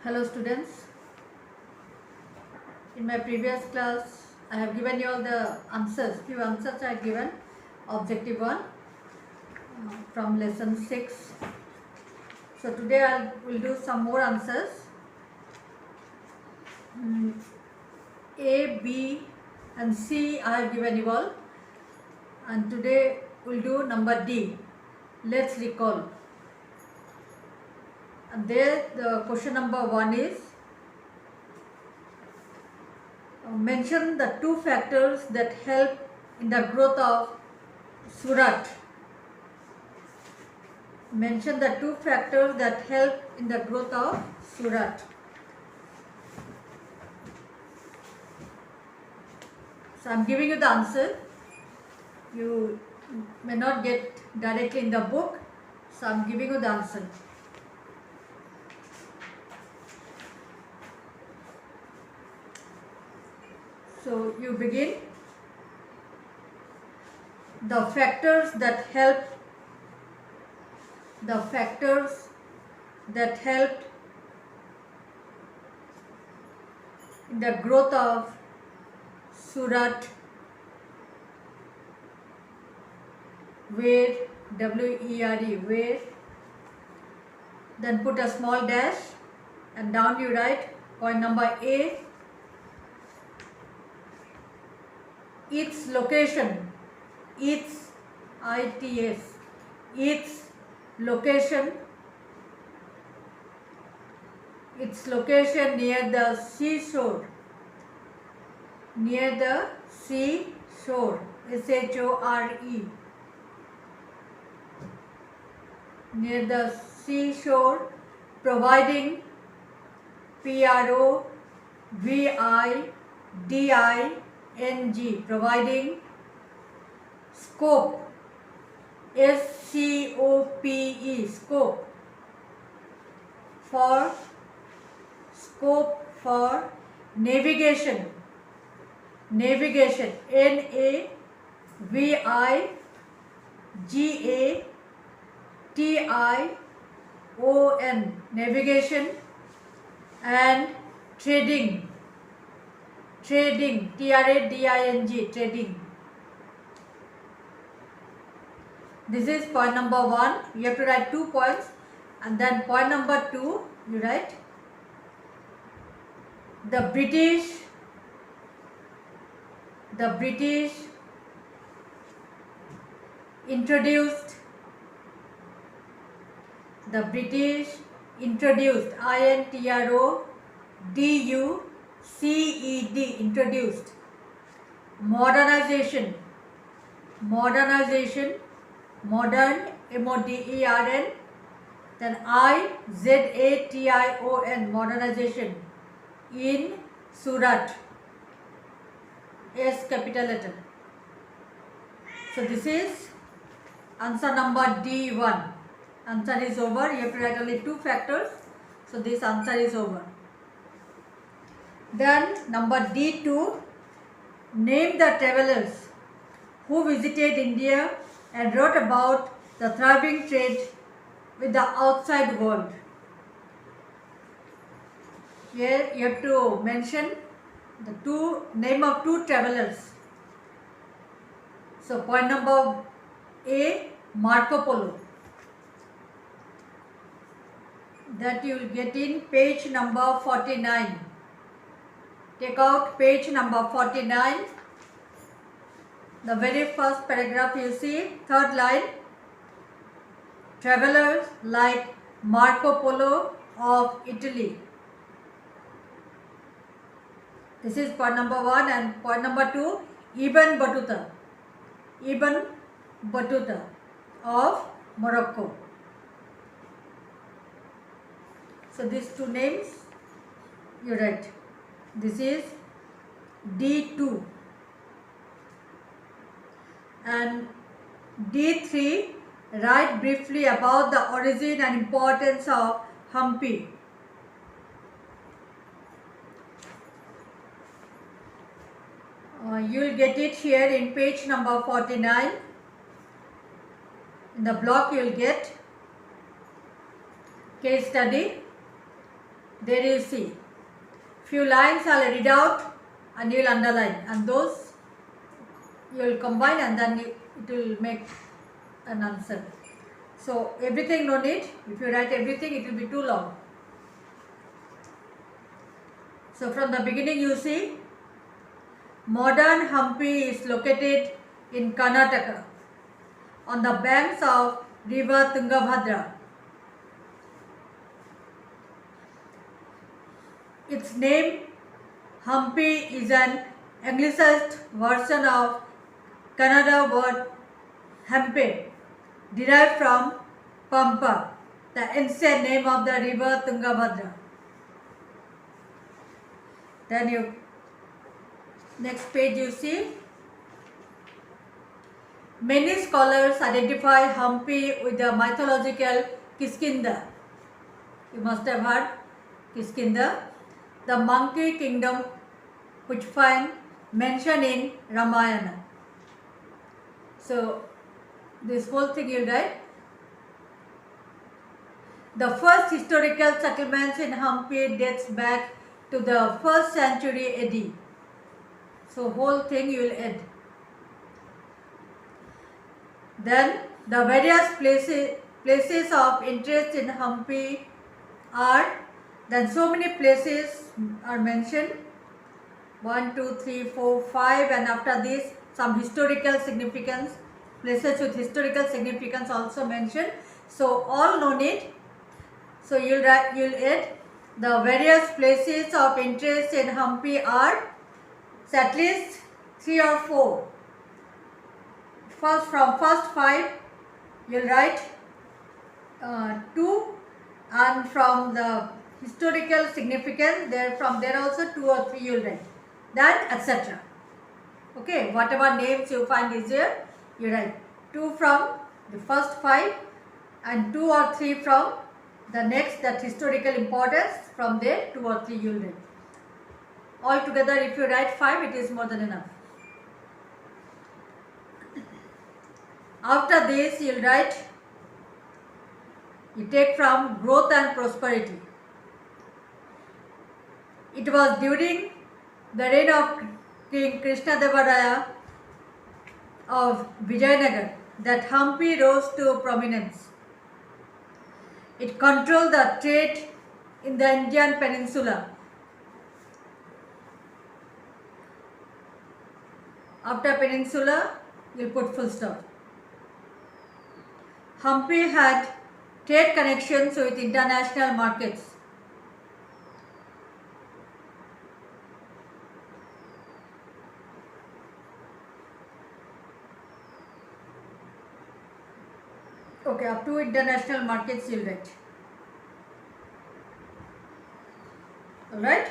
Hello students, in my previous class I have given you all the answers, few answers I have given, objective 1 from lesson 6. So today I will do some more answers. A, B and C I have given you all, and today we will do number D. Let's recall. And there the question number 1 is, mention the two factors that help in the growth of Surat. Mention the two factors that help in the growth of Surat. So I am giving you the answer. You may not get directly in the book, so I am giving you the answer. So you begin. The factors that helped in the growth of Surat were, W-E-R-E, were, then put a small dash and down you write point number A, its location, its location near the seashore, S-H-O-R-E, near the seashore, providing, P-R-O-V-I-D-I-N-G, providing scope, S-C-O-P-E, scope for navigation, N-A-V-I-G-A-T-I-O-N, navigation, and trading, T-R-A-D-I-N-G, trading. This is point number 1. You have to write 2 points, and then point number 2 you write, the British introduced, I-N-T-R-O-D-U-C-E-D, introduced, modern, M-O-D-E-R-N, then I-Z-A-T-I-O-N, modernization, in Surat, S capital letter. So this is answer number D1. Answer is over. You have to write only 2 factors. So this answer is over. Then number D2, name the travelers who visited India and wrote about the thriving trade with the outside world. Here you have to mention the name of 2 travelers. So point number A, Marco Polo, that you will get in page number 49. Take out page number 49. The very first paragraph you see, 3rd line, travelers like Marco Polo of Italy. This is point number 1, and point number 2, Ibn Battuta of Morocco. So these 2 names you write. This is D2. And D3, write briefly about the origin and importance of Hampi. You will get it here in page number 49. In the block you will get case study, There you see few lines I'll read out and you will underline, and those you will combine, and then it will make an answer. So everything no need. If you write everything, it will be too long. So from the beginning you see, modern Hampi is located in Karnataka on the banks of river Tungabhadra. Its name Hampi is an anglicized version of Kannada word Hampe, derived from Pampa, the ancient name of the river Tungabhadra. Then you next page you see, many scholars identify Hampi with the mythological Kiskinda. You must have heard Kiskinda, the monkey kingdom which find mention in Ramayana. So this whole thing you write. The first historical settlements in Hampi dates back to the 1st century AD. So whole thing you will add. Then the various places of interest in Hampi are, then so many places are mentioned, 1, 2, 3, 4, 5, and after this some historical significance, places with historical significance also mentioned. So all no need. So you'll add the various places of interest in Hampi are, so at least 3 or 4. From first 5 you'll write 2, and from the historical significance from there also 2 or 3 you'll write, then etc. Okay, whatever names you find is here, you write 2 from the first 5 and 2 or 3 from the next, that historical importance, from there 2 or 3 you'll write. Altogether if you write 5, it is more than enough. After this you'll write, you take from growth and prosperity. It was during the reign of King Krishnadeva of Vijayanagar that Hampi rose to prominence. It controlled the trade in the Indian peninsula. After peninsula, you'll put full stop. Hampi had trade connections with international markets. Okay, up to international markets you'll write. Alright?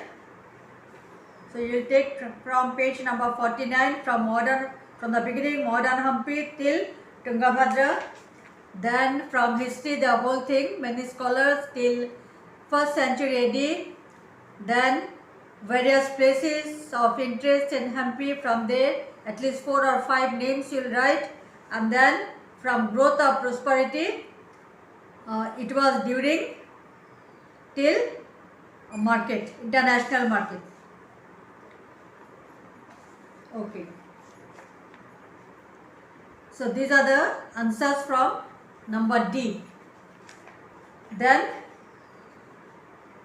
So you'll take from page number 49, from the beginning modern Hampi till Tungabhadra. Then from history the whole thing, many scholars till 1st century AD. Then various places of interest in Hampi, from there at least 4 or 5 names you'll write. And then from growth of prosperity, it was during till market, international market. Okay. So these are the answers from number D. Then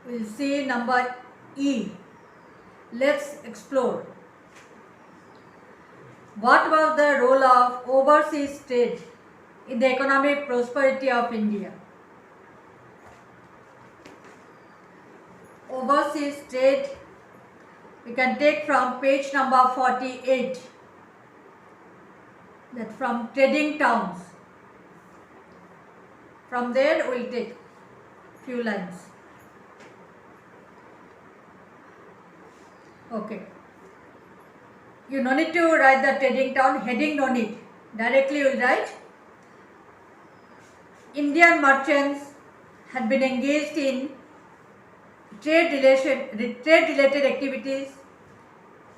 we'll see number E. Let's explore. What was the role of overseas trade in the economic prosperity of India? Overseas trade we can take from page number 48, that from trading towns. From there we will take few lines. Okay. You no need to write the trading town, heading no need. Directly you will write, Indian merchants had been engaged in trade-related activities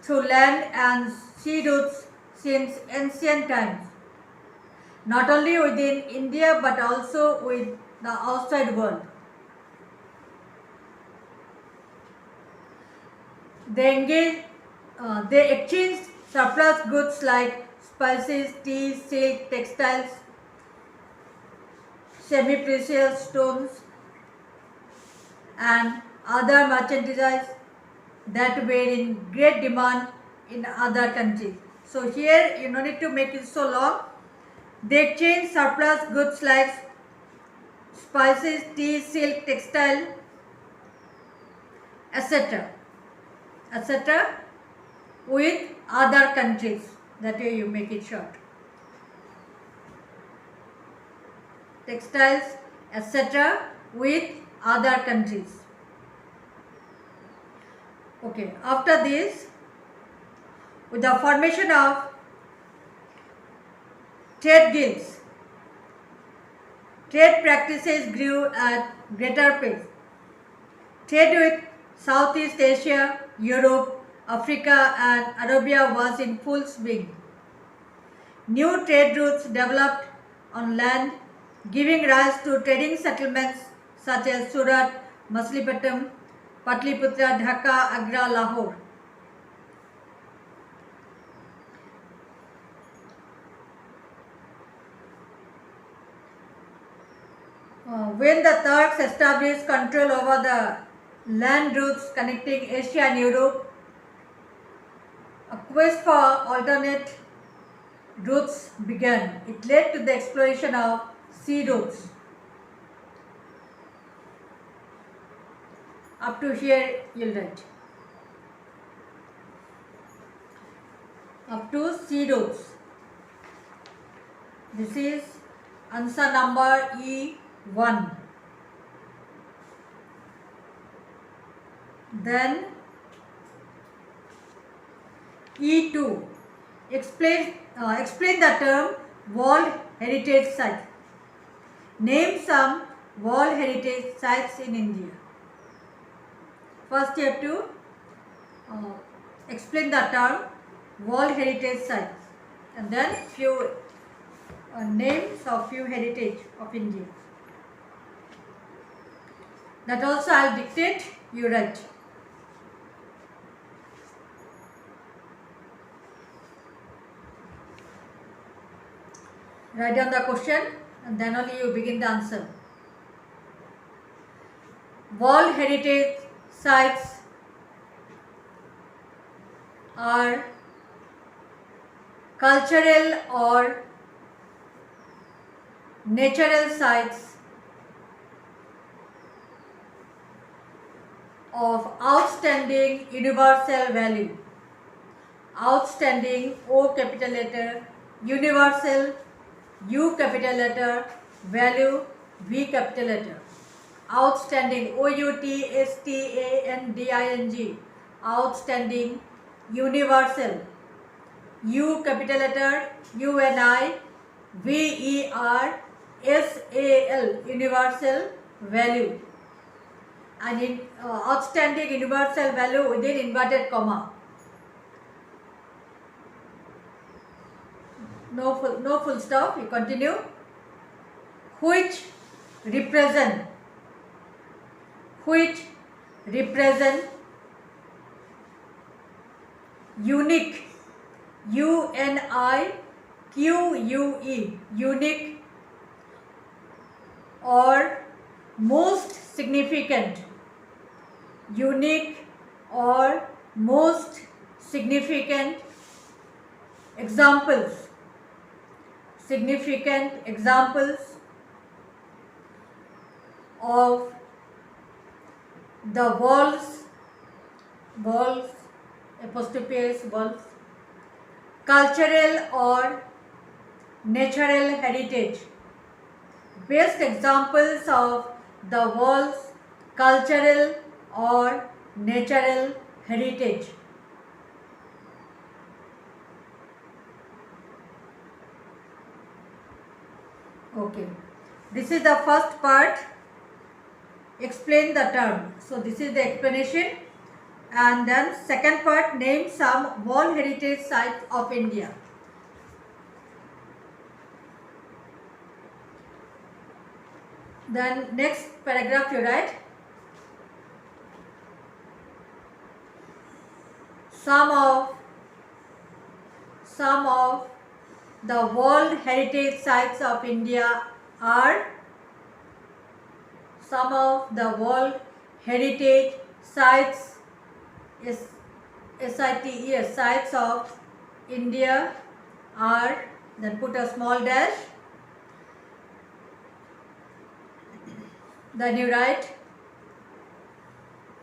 through land and sea routes since ancient times, not only within India but also with the outside world. They exchange surplus goods like spices, tea, silk, textiles, semi-precious stones, and other merchandise that were in great demand in other countries. So here you no need to make it so long. They exchange surplus goods like spices, tea, silk, textile, etc. etc. with other countries. That way you make it short. Textiles, etc. with other countries. Okay, after this, with the formation of trade guilds, trade practices grew at greater pace. Trade with Southeast Asia, Europe, Africa and Arabia was in full swing. New trade routes developed on land, giving rise to trading settlements such as Surat, Machlipatam, Patliputra, Dhaka, Agra, Lahore. When the Turks established control over the land routes connecting Asia and Europe, a quest for alternate routes began. It led to the exploration of sea routes. Up to here you'll write. Up to sea routes. This is answer number E1. Then E2. Explain the term World Heritage Site. Name some World Heritage Sites in India. First you have to explain the term World Heritage Sites and then few names of few heritage of India. That also I will dictate, you write. Write down the question and then only you begin the answer. World Heritage Sites are cultural or natural sites of outstanding universal value. Outstanding, O capital letter, universal, U capital letter, value, V capital letter. Outstanding, outstanding, outstanding, universal, U capital letter, UNI, VERSAL, universal value, and in outstanding universal value within inverted comma. No full stop, you continue. Which represent unique, UNIQUE, unique or most significant, unique or most significant examples, significant examples of the world's apostrophe s world's cultural or natural heritage. Best examples of the world's cultural or natural heritage. Okay, this is the first part. Explain the term. So this is the explanation, and then second part, name some World Heritage Sites of India. Then next paragraph you write. some of the World Heritage Sites of India are, some of the World Heritage Sites is SITES sites of India are, then put a small dash, then you write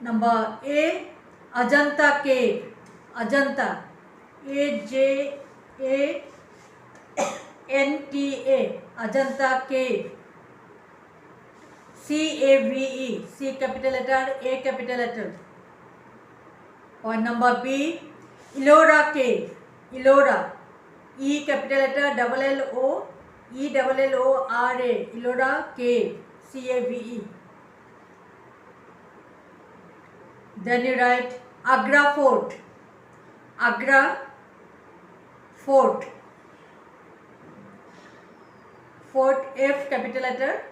number A, Ajanta Cave, Ajanta, AJANTA, Ajanta Cave, CAVE, C capital letter, A capital letter. Point number B, Ellora Cave, Ellora, E capital letter, double L-O, E-double-L-O-R-A, Ellora Cave, CAVE. Then you write Agra Fort, Agra Fort, Fort, F capital letter,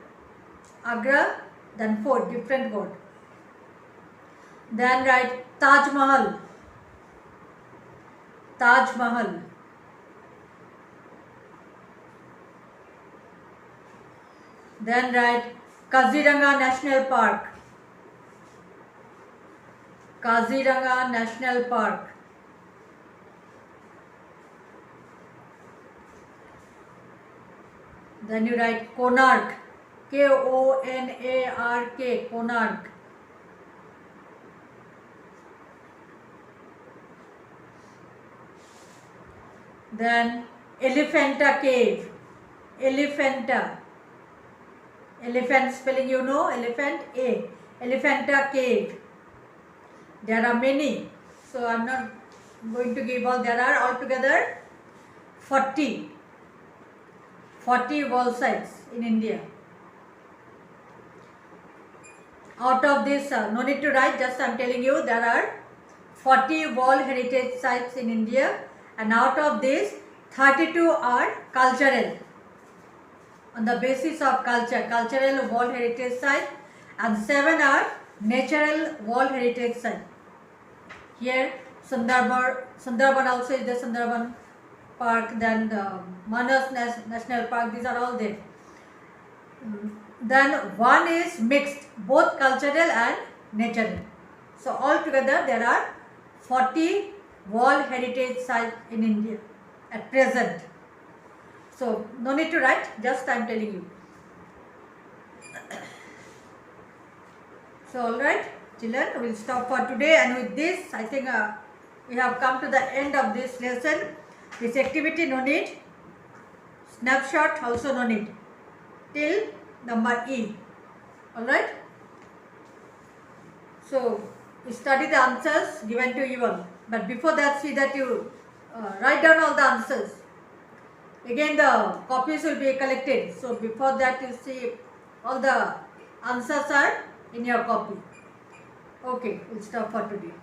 Agra, then Fort, different word. Then write Taj Mahal, Taj Mahal. Then write Kaziranga National Park, Kaziranga National Park. Then you write Konark, Konark, Konark. Then Elephanta Cave, Elephanta, elephant spelling you know, elephant, A, Elephanta Cave. There are many, so I am not going to give all. There are altogether 40 wall sites in India. Out of this, no need to write, just I am telling you there are 40 World Heritage Sites in India, and out of this 32 are cultural, on the basis of culture, cultural World Heritage Site, and 7 are natural World Heritage Site. Here Sundarban also is the Sundarban Park, then the Manas National Park, these are all there. Then one is mixed, both cultural and natural. So altogether there are 40 World Heritage Sites in India at present. So no need to write, just I am telling you. So alright children, we will stop for today, and with this I think we have come to the end of this lesson. This activity no need, snapshot also no need, till number E. Alright. So study the answers given to you all, but before that see that you write down all the answers. Again the copies will be collected, so before that you see all the answers are in your copy. Okay, we'll stop for today.